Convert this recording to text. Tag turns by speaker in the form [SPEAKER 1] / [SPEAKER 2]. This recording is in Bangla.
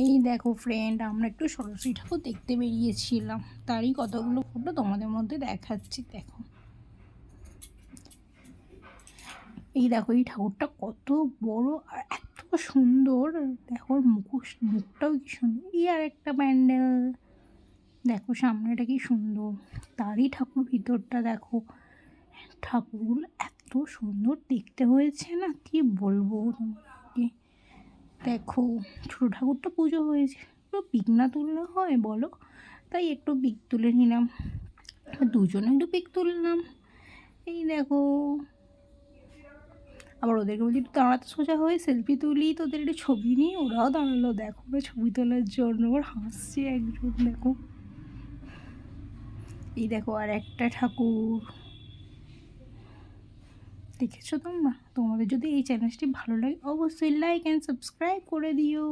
[SPEAKER 1] এই দেখো ফ্রেন্ড, আমরা একটু সরস্বতী ঠাকুর দেখতে বেরিয়েছিলাম, তারই কতগুলো ফটো তোমাদের মধ্যে দেখাচ্ছি। দেখো, এই দেখো এই ঠাকুরটা কত বড় আর এত সুন্দর। দেখো ওর মুখটাও কি সুন্দর। এই আর একটা প্যান্ডেল, দেখো সামনেটা কি সুন্দর। তারই ঠাকুর ভিতরটা দেখো, ঠাকুরগুলো এত সুন্দর দেখতে হয়েছে না, কি বলবো তোমাকে। দেখো ছোটো ঠাকুরটা পুজো হয়েছে, একটু পিক না তুললে হয় বলো? তাই একটু পিক তুলে নিলাম, দুজনে একটু পিক তুললাম। এই দেখো, আবার ওদেরকে বলছি একটু দাঁড়াতে, সোজা হয়ে সেলফি তুলি, তো ওদের একটু ছবি নিয়ে ওরাও দাঁড়ালো। দেখো ওরা ছবি তোলার জন্য, ওর হাসছে একজন। দেখো, এই দেখো আর একটা ঠাকুর। দেখেছো তোমরা? তোমাদের যদি এই চ্যানেলটি ভালো লাগে অবশ্যই লাইক অ্যান্ড সাবস্ক্রাইব করে দিও।